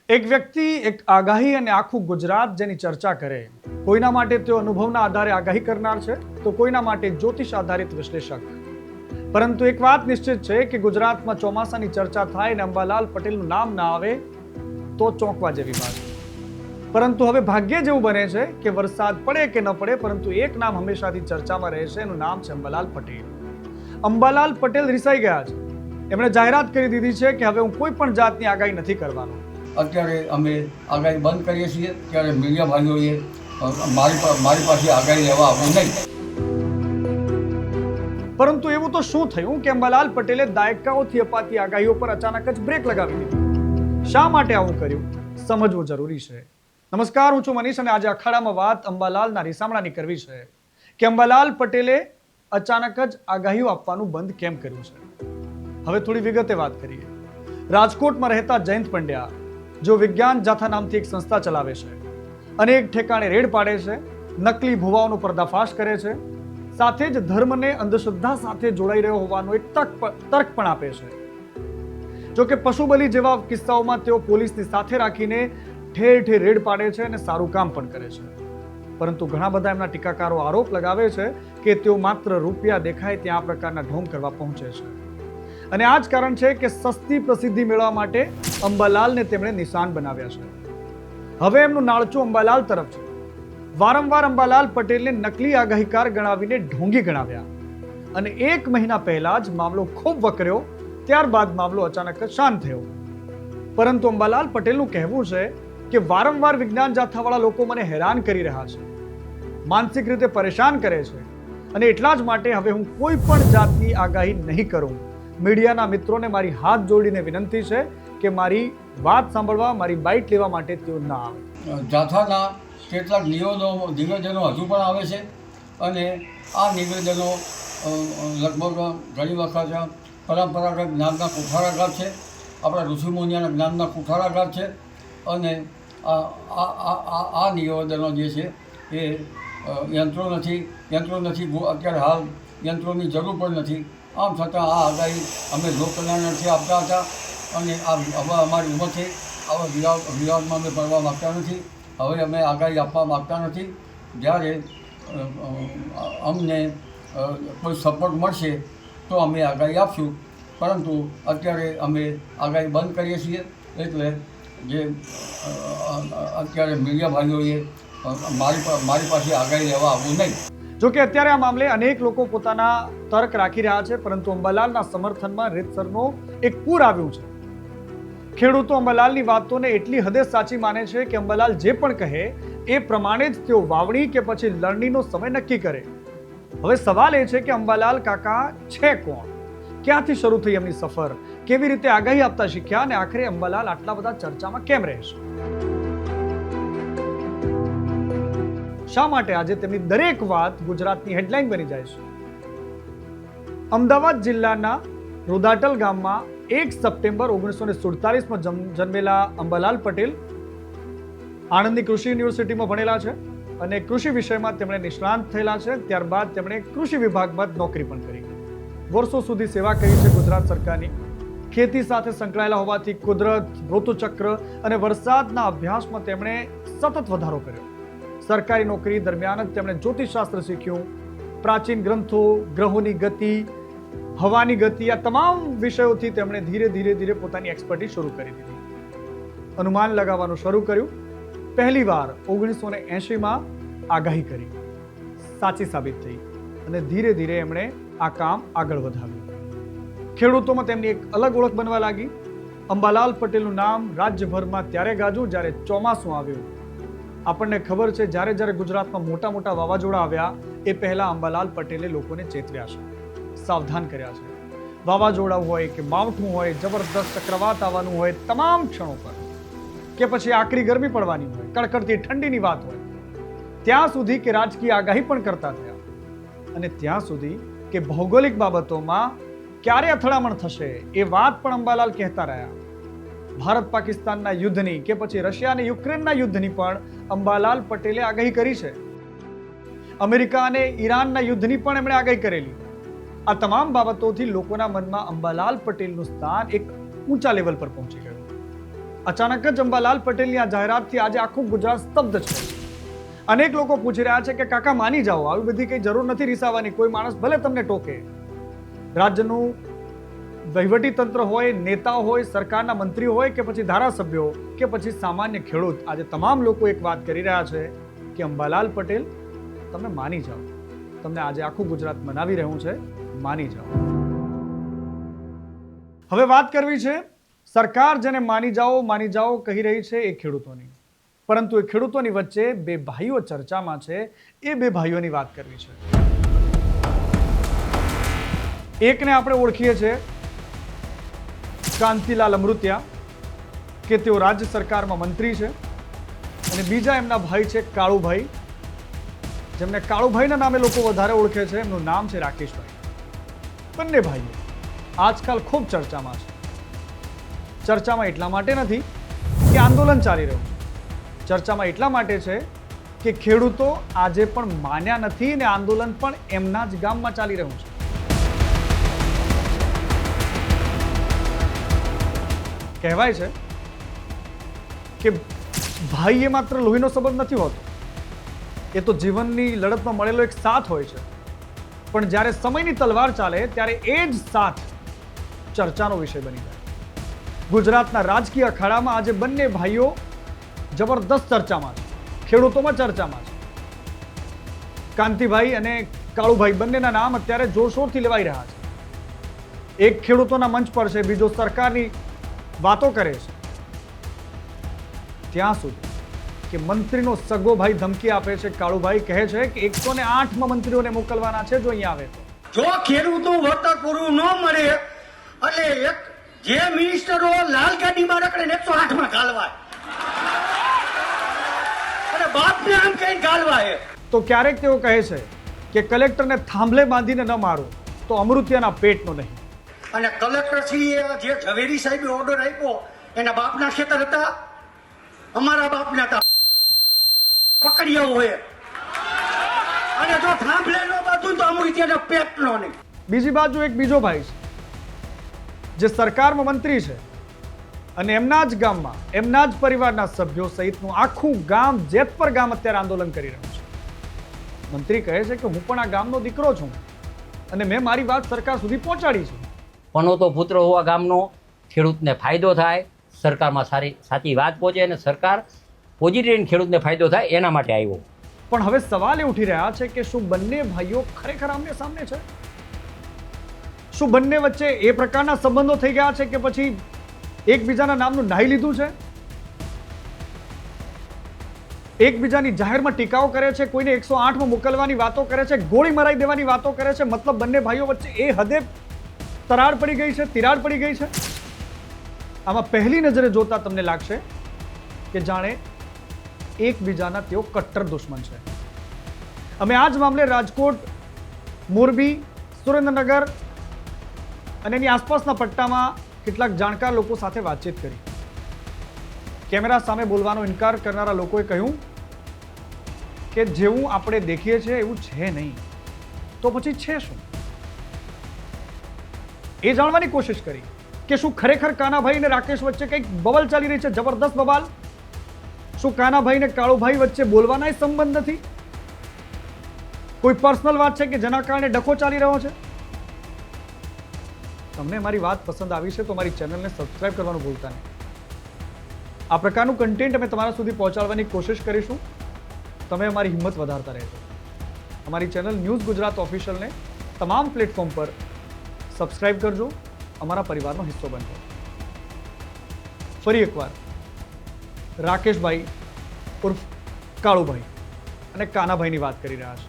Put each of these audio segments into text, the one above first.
એક વ્યક્તિ એક આગાહી અને આખું ગુજરાત જેની ચર્ચા કરે, કોઈના માટે તેઓ અનુભવના આધારે આગાહી કરનાર છે તો કોઈના માટે જ્યોતિષ આધારિત વિશ્લેષક. પરંતુ એક વાત નિશ્ચિત છે કે ગુજરાતમાં ચોમાસાની ચર્ચા થાય અને અંબાલાલ પટેલનું નામ ના આવે તો ચોંકવા જેવી વાત. પરંતુ હવે ભાગ્ય જેવું બને છે કે વરસાદ પડે કે ન પડે, પરંતુ એક નામ હંમેશાથી ચર્ચામાં રહે છે, એનું નામ છે અંબાલાલ પટેલ. અંબાલાલ પટેલ રિસાઈ ગયા છે. એમણે જાહેરાત કરી દીધી છે કે હવે હું કોઈ પણ જાતની આગાહી નથી કરવાનો. અત્યારે અમે આગાહી બંધ કરીએ છીએ, ત્યારે મીડિયા ભાઈઓએ મારી પાસે આગાહી લેવા આવવું નહીં. પરંતુ એવું તો શું થયું કે અંબાલાલ પટેલે દાયકાઓથી અપાતી આગાહીઓ પર અચાનક જ બ્રેક લગાવી દીધી? શા માટે આવું કર્યું? સમજવું જરૂરી છે. નમસ્કાર, હું છું મનીષ અને આજે અખાડામાં વાત અંબાલાલના રીસામણાની કરવી છે કે અંબાલાલ પટેલે અચાનક જ આગાહીઓ આપવાનું બંધ કેમ કર્યું છે. હવે થોડી વિગતે વાત કરીએ. રાજકોટમાં રહેતા જયંત પંડ્યા, જો વિજ્ઞાન જાથા નામથી એક સંસ્થા ચલાવે છે, અનેક ઠેકાણે રેડ પાડે છે, નકલી ભુવાઓનો પર્દાફાશ કરે છે, સાથે જ ધર્મને અંધશ્રદ્ધા સાથે જોડાઈ રહ્યો હોવાનો એક તર્ક પણ આપે છે. જો કે પશુ બલિ જેવા કિસ્સાઓમાં તેઓ પોલીસની સાથે રાખીને ઠેર ઠેર રેડ પાડે છે અને સારું કામ પણ કરે છે. પરંતુ ઘણા બધા એમના ટીકાકારો આરોપ લગાવે છે કે તેઓ માત્ર રૂપિયા દેખાય ત્યાં આ પ્રકારના ઢોંગ કરવા પહોંચે છે. અને આ જ કારણ છે કે સસ્તી પ્રસિદ્ધિ મેળવવા માટે અંબાલાલને તેમણે નિશાન બનાવ્યા છે. હવે એમનું નાળચું અંબાલાલ તરફ છે. વારંવાર અંબાલાલ પટેલને નકલી આગાહીકાર ગણાવીને ઢોંગી ગણાવ્યા અને 1 મહિના પહેલા જ મામલો ખૂબ વકર્યો. ત્યારબાદ મામલો અચાનક જ શાંત થયો. પરંતુ અંબાલાલ પટેલનું કહેવું છે કે વારંવાર વિજ્ઞાન જાથાવાળા લોકો મને હેરાન કરી રહ્યા છે, માનસિક રીતે પરેશાન કરે છે અને એટલા જ માટે હવે હું કોઈ પણ જાતની આગાહી નહીં કરું. મીડિયાના મિત્રોને મારી હાથ જોડીને વિનંતી છે કે મારી વાત સાંભળવા, મારી બાઇટ લેવા માટે તેઓ ના આવે. જાથાના કેટલાક નિવેદનો હજુ પણ આવે છે અને આ નિવેદનો લગભગ ઘણી વખત પરંપરાગત જ્ઞાનના કુઠારાઘાત છે, આપણા ઋષિમુનિયાના જ્ઞાનના કુઠારાઘાત છે. અને આ નિવેદનો જે છે એ યંત્રો નથી, અત્યારે હાલ યંત્રોની જરૂર પણ નથી. આમ છતાં આ આગાહી અમે લોકકલ્યાણથી આપતા હતા અને હવે અમારી ઉંમર છે, આવા વિવાદમાં અમે પડવા માગતા નથી. હવે અમે આગાહી આપવા માગતા નથી. જ્યારે અમને કોઈ સપોર્ટ મળશે તો અમે આગાહી આપશું, પરંતુ અત્યારે અમે આગાહી બંધ કરીએ છીએ. એટલે જે અત્યારે મીડિયા ભાઈઓએ મારી પાસે આગાહી લેવા આવવું નહીં. જોકે અત્યારે આ મામલે અનેક લોકો પોતાના તર્ક રાખી રહ્યા છે, પરંતુ અંબાલાલના સમર્થનમાં રીતસરનો એક પૂર આવ્યું છે. ખેડૂતો અંબાલાલની વાતોને એટલી હદે સાચી માને છે કે અંબાલાલ જે પણ કહે એ પ્રમાણે જ તેઓ વાવણી કે પછી લણણીનો સમય નક્કી કરે. હવે સવાલ એ છે કે અંબાલાલ કાકા છે કોણ? ક્યાંથી શરૂ થઈ એમની સફર? કેવી રીતે આગાહી આપતા શીખ્યા અને આખરે અંબાલાલ આટલા બધા ચર્ચામાં કેમ રહેશે? શા માટે આજે તેમની દરેક વાત ગુજરાતની હેડલાઇન બની જાય છે? અમદાવાદ જિલ્લાના રૂદાટલ ગામમાં 1 સપ્ટેમ્બર 1947માં જન્મેલા અંબાલાલ પટેલ આણંદની કૃષિ યુનિવર્સિટીમાં ભણેલા છે અને કૃષિ વિષયમાં તેમણે નિષ્ણાંત થયેલા છે. ત્યારબાદ તેમણે કૃષિ વિભાગમાં નોકરી પણ કરી. વર્ષો સુધી સેવા કરી છે ગુજરાત સરકારની. ખેતી સાથે સંકળાયેલા હોવાથી કુદરત, ઋતુચક્ર અને વરસાદના અભ્યાસમાં તેમણે સતત વધારો કર્યો. સરકારી નોકરી દરમિયાન જ તેમણે જ્યોતિષશાસ્ત્ર શીખ્યું. પ્રાચીન ગ્રંથો, ગ્રહોની ગતિ, હવાની ગતિ, આ તમામ વિષયોથી તેમણે ધીરે ધીરે પોતાની એક્સપર્ટીઝ શરૂ કરી દીધી. અનુમાન લગાવવાનું શરૂ કર્યું. પહેલી વાર 1980માં આગાહી કરી, સાચી સાબિત થઈ અને ધીરે ધીરે એમણે આ કામ આગળ વધાવ્યું. ખેડૂતોમાં તેમની એક અલગ ઓળખ બનવા લાગી. અંબાલાલ પટેલનું નામ રાજ્યભરમાં ત્યારે ગાજ્યું જ્યારે ચોમાસું આવ્યું. આપણને ખબર છે, જ્યારે ગુજરાતમાં મોટા વાવાઝોડા આવ્યા એ પહેલા અંબાલાલ પટેલે લોકોને ચેતવ્યા છે, સાવધાન કર્યા છે. વાવાઝોડા હોય કે માવઠું હોય, જબરદસ્ત ચક્રવાત આવવાનું હોય, તમામ ક્ષણો પર કે પછી આકરી ગરમી પડવાની હોય, કડકડતી ઠંડીની વાત હોય, ત્યાં સુધી કે રાજકીય આગાહી પણ કરતા થયા અને ત્યાં સુધી કે ભૌગોલિક બાબતોમાં ક્યારે અથડામણ થશે એ વાત પણ અંબાલાલ કહેતા રહ્યા. ભારત પાકિસ્તાનના યુદ્ધની કે પછી રશિયા અને યુક્રેનના યુદ્ધની પણ અંબાલાલ પટેલે આગાહી કરી છે. અમેરિકા અને ઈરાનના યુદ્ધની પણ એમણે આગાહી કરેલી. આ તમામ બાબતોથી લોકોના મનમાં અંબાલાલ પટેલનું સ્થાન એક ઊંચા લેવલ પર પહોંચી ગયું. અચાનક જ અંબાલાલ પટેલની આ જાહેરાતથી આજે આખું ગુજરાત સ્તબ્ધ છે. અનેક લોકો પૂછી રહ્યા છે કે કાકા માની જાઓ, આવી બધી કઈ જરૂર નથી રીસાવાની, કોઈ માણસ ભલે તમને ટોકે. રાજ્યનું વહીવટી તંત્ર હોય, નેતા હોય, સરકારના મંત્રી હોય કે પછી ધારાસભ્યો કે પછી સામાન્ય ખેડૂત, આજે તમામ લોકો એક વાત કરી રહ્યા છે કે અંબાલાલ પટેલ તમે માની જાઓ, તમને આજે આખું ગુજરાત મનાવી રહ્યું છે, માની જાઓ. હવે વાત કરવી છે સરકાર જેને માની જાઓ કહી રહી છે એ ખેડૂતોની, પરંતુ એ ખેડૂતોની વચ્ચે બે ભાઈઓ ચર્ચામાં છે. એ બે ભાઈઓની વાત કરવી છે. એકને આપણે ઓળખીએ છીએ કાંતિલાલ અમૃતિયા, કે તેઓ રાજ્ય સરકારમાં મંત્રી છે, અને બીજા એમના ભાઈ છે કાળુભાઈ, જેમને કાળુભાઈના નામે લોકો વધારે ઓળખે છે. એમનું નામ છે રાકેશભાઈ. બંને ભાઈઓ આજકાલ ખૂબ ચર્ચામાં છે. ચર્ચામાં એટલા માટે નથી કે આંદોલન ચાલી રહ્યું છે, ચર્ચામાં એટલા માટે છે કે ખેડૂતો આજે પણ માન્યા નથી અને આંદોલન પણ એમના જ ગામમાં ચાલી રહ્યું છે. કહેવાય છે કે ભાઈ એ માત્ર લોહીનો સંબંધ નથી હોતો, એ તો જીવનની લડતમાં મળેલો એક સાથ હોય છે. પણ જ્યારે સમયની તલવાર ચાલે ત્યારે એ જ સાથ ચર્ચાનો વિષય બની જાય. ગુજરાતના રાજકીય અખાડામાં આજે બંને ભાઈઓ જબરદસ્ત ચર્ચામાં છે, ખેડૂતોમાં ચર્ચામાં છે. કાંતિભાઈ અને કાળુભાઈ બંનેના નામ અત્યારે જોરશોરથી લેવાઈ રહ્યા છે. એક ખેડૂતોના મંચ પર છે, બીજો સરકારની વાતો કરે છે. ત્યાં સુધી કે મંત્રીનો સગો ભાઈ ધમકી આપે છે. કાળુભાઈ કહે છે કે 108માં મંત્રીઓને મોકલવાના છે જો અહીંયા આવે તો. જો ખેડૂતો વળતર પૂરું ન મળે એટલે જે મિનિસ્ટરો લાલ ગાડીમાં રખડે ને 108માં ગાલવાય અને બાપને આમ કઈ ગાલવાય. તો ક્યારેક તેઓ કહે છે કે કલેક્ટરને થાંભલે બાંધીને ન મારો તો અમૃતિયાના પેટનો નહીં. અને કલેક્ટરશ્રીએ જે ઝવેરી સાહેબે ઓર્ડર આપ્યો એના બાપના ખેતર હતા, અમારા બાપના હતા, પકડ્યા હોય. અને જો થાંભલે ન બાંધું તો અમૃતિયાના પેટનો નહીં. બીજી બાજુ એક બીજો ભાઈ છે જે સરકારમાં મંત્રી છે અને એમના જ ગામમાં એમના જ પરિવારના સભ્યો સહિતનું આખું ગામ, જેતપર ગામ અત્યારે આંદોલન કરી રહ્યું છે. મંત્રી કહે છે કે હું પણ આ ગામનો દીકરો છું અને મેં મારી વાત સરકાર સુધી પહોંચાડી છે. પનોતો પુત્ર હોવા ગામનો ખેડૂતને ફાયદો થાય, સરકારમાં સાચી વાત પહોંચે અને સરકાર પોઝિટિવ ખેડૂતને ફાયદો થાય એના માટે આવ્યો. પણ હવે સવાલ એ ઉઠી રહ્યા છે કે શું બંને ભાઈઓ ખરેખર આમને સામને છે? શું બંને વચ્ચે એ પ્રકારના સંબંધો થઈ ગયા છે કે પછી એકબીજાના નામનું નાહી લીધું છે? એકબીજાની જાહેરમાં ટીકાઓ કરે છે, કોઈને 108માં મોકલવાની વાતો કરે છે, ગોળી મરાઈ દેવાની વાતો કરે છે. મતલબ બંને ભાઈઓ વચ્ચે એ હદે તરાડ પડી ગઈ છે, તિરાડ પડી ગઈ છે. આમાં પહેલી નજરે જોતા તમને લાગશે કે જાણે એકબીજાના તેઓ કટ્ટર દુશ્મન છે. અમે આ જ મામલે રાજકોટ, મોરબી, સુરેન્દ્રનગર અને એની આસપાસના પટ્ટામાં કેટલાક જાણકાર લોકો સાથે વાતચીત કરી. કેમેરા સામે બોલવાનો ઇનકાર કરનારા લોકોએ કહ્યું કે જેવું આપણે દેખીએ છીએ એવું છે નહીં, તો પછી છે શું? એ જાણવાની કોશિશ કરી કે શું ખરેખર કાનાભાઈ અને રાકેશ વચ્ચે કંઈક બબલ ચાલી રહી છે, જબરદસ્ત બબાલ? શું કાનાભાઈ ને કાળુભાઈ વચ્ચે બોલવાના સંબંધ નથી? કોઈ પર્સનલ વાત છે કે જેના કારણે ડખો ચાલી રહ્યો છે? તમને મારી વાત પસંદ આવી છે તો મારી ચેનલને સબસ્ક્રાઇબ કરવાનું ભૂલતા નહીં. આ પ્રકારનું કન્ટેન્ટ અમે તમારા સુધી પહોંચાડવાની કોશિશ કરીશું. તમે અમારી હિંમત વધારતા રહેજો. અમારી ચેનલ ન્યૂઝ ગુજરાત ઓફિશિયલને તમામ પ્લેટફોર્મ પર સબસ્ક્રાઇબ કરજો, અમારા પરિવારનો હિસ્સો બનજો. ફરી એકવાર રાકેશભાઈ ઉર્ફ કાળુભાઈ અને કાનાભાઈની વાત કરી રહ્યા છે.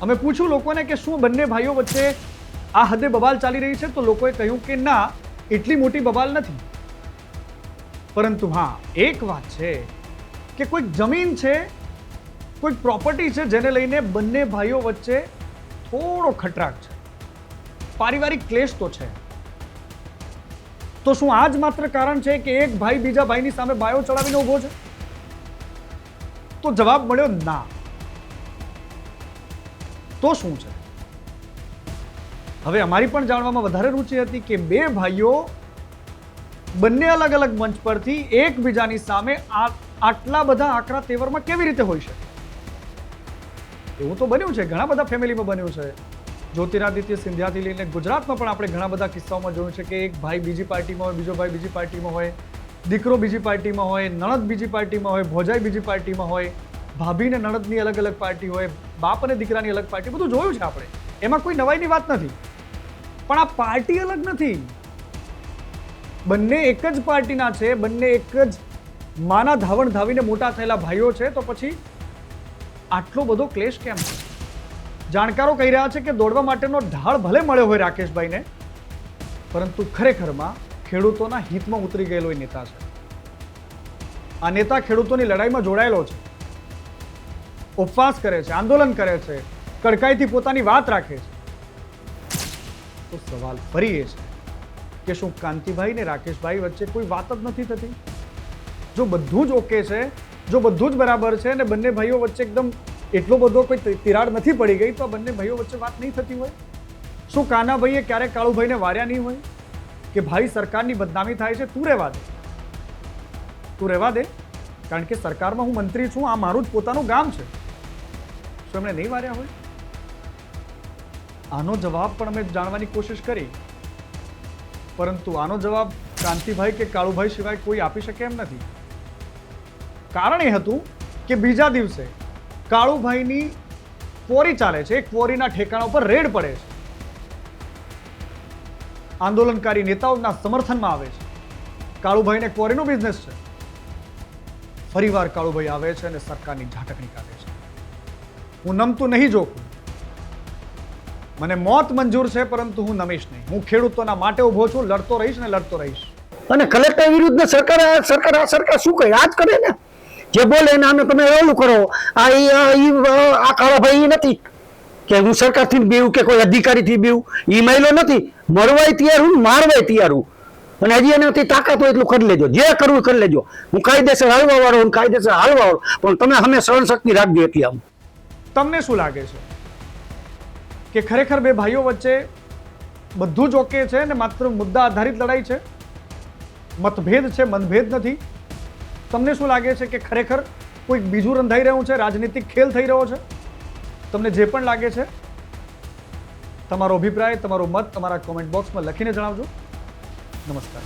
અમે પૂછ્યું લોકોને કે શું બંને ભાઈઓ વચ્ચે આ હદે બબાલ ચાલી રહી છે, તો લોકોએ કહ્યું કે ના, એટલી મોટી બબાલ નથી. પરંતુ હા, એક વાત છે કે કોઈક જમીન છે, કોઈક પ્રોપર્ટી છે જેને લઈને બંને ભાઈઓ વચ્ચે થોડો ખટરાક છે, પારિવારિક ક્લેશ તો છે. તો શું આ જ માત્ર કારણ છે કે એક ભાઈ બીજા ભાઈની સામે બાયો ચડાવીને ઊભો છે? તો જવાબ મળ્યો ના. તો શું છે? હવે અમારી પણ જાણવામાં વધારે રુચિ હતી કે બે ભાઈઓ બંને અલગ અલગ મંચ પરથી એકબીજાની સામે આટલા બધા આકરા તેવરમાં કેવી રીતે હોઈ શકે? એવું તો બન્યું છે, ઘણા બધા ફેમિલીમાં બન્યું છે. જ્યોતિરાદિત્ય સિંધિયાથી લઈને ગુજરાતમાં પણ આપણે ઘણા બધા કિસ્સાઓમાં જોયું છે કે એક ભાઈ બીજી પાર્ટીમાં હોય, બીજો ભાઈ બીજી પાર્ટીમાં હોય, દીકરો બીજી પાર્ટીમાં હોય, નણંદ બીજી પાર્ટીમાં હોય, ભોજાઈ બીજી પાર્ટીમાં હોય, ભાભી ને નણંદની અલગ અલગ પાર્ટી હોય, બાપ અને દીકરાની અલગ પાર્ટી, બધું જોયું છે આપણે. એમાં કોઈ નવાઈની વાત નથી. પણ આ પાર્ટી અલગ નથી, બંને એક જ પાર્ટીના છે, બંને એક જ માના ધાવણ ધાવીને મોટા થયેલા ભાઈઓ છે. તો પછી આટલો બધો ક્લેશ કેમ છે? જાણકારો કહી રહ્યા છે કે દોડવા માટેનો ઢાળ ભલે મળ્યો હોય રાકેશભાઈને, પરંતુ ખરેખરમાં ખેડૂતોના હિતમાં ઉતરી ગયેલો એ નેતા છે. આ નેતા ખેડૂતોની લડાઈમાં જોડાયેલો છે, ઉપવાસ કરે છે, આંદોલન કરે છે, કડકાઈથી પોતાની વાત રાખે છે. તો સવાલ ફરી એ છે કે શું કાંતિભાઈ ને રાકેશભાઈ વચ્ચે કોઈ વાત જ નથી થતી? જો બધું જ ઓકે છે, જો બધું જ બરાબર છે અને બંને ભાઈઓ વચ્ચે એકદમ એટલો બધો કોઈ તિરાડ નથી પડી ગઈ, તો બંને ભાઈઓ વચ્ચે વાત નહીં થતી હોય? શું કાનાભાઈએ ક્યારેક કાળુભાઈને વાર્યા નહીં હોય કે ભાઈ સરકારની બદનામી થાય છે, તું રહેવા દે, તું રહેવા દે, કારણ કે સરકારમાં હું મંત્રી છું, આ મારું જ પોતાનું ગામ છે? શું એમણે નહીં વાર્યા હોય? આનો જવાબ પણ અમે જાણવાની કોશિશ કરી, પરંતુ આનો જવાબ કાંતિભાઈ કે કાળુભાઈ સિવાય કોઈ આપી શકે એમ નથી. કારણ એ હતું કે બીજા દિવસે કાળુભાઈની ક્વોરી ચાલે છે, ક્વોરીના ઠેકાણા ઉપર રેડ પડે છે, આંદોલનકારી નેતાઓના સમર્થનમાં આવે છે. કાળુભાઈને ક્વોરીનો બિઝનેસ છે. ફરીવાર કાળુભાઈ આવે છે અને સરકારની ઝાટકણી કાઢે છે. હું નમતું નહીં જોખું, મને મોત મંજૂર છે, પરંતુ હું નમીશ નહીં. હું ખેડૂતોના માટે ઉભો છું, લડતો રહીશ ને લડતો રહીશ. અને કલેક્ટર વિરુદ્ધ સરકાર શું કહે? આ જ કરે ને, જે બોલે એને આને તમે ઓલું કરો. આ કાળાભાઈ નથી કે હું સરકારથી બીવું કે કોઈ અધિકારીથી બીવું. એ મહિલો નથી, મરવાય તૈયાર હું, મારવાય તૈયાર હું. અને હજી એનાથી તાકાત હોય એટલું કરી લેજો, જે કરવું કરી લેજો. હું કાયદેસર હાલવા વાળો, કાયદેસર હાલવા વાળો, પણ તમે અમે સહન શક્તિ રાખજો એટલી. આમ તમને શું લાગે છે કે ખરેખર બે ભાઈઓ વચ્ચે બધું જ ઓકે છે ને માત્ર મુદ્દા આધારિત લડાઈ છે, મતભેદ છે, મનભેદ નથી? તમને શું લાગે છે કે ખરેખર કોઈ બીજું રંધાઈ રહ્યું છે, રાજનીતિક ખેલ થઈ રહ્યો છે? તમને જે પણ લાગે છે, તમારો અભિપ્રાય, તમારો મત તમારા કોમેન્ટ બોક્સમાં લખીને જણાવજો. નમસ્કાર.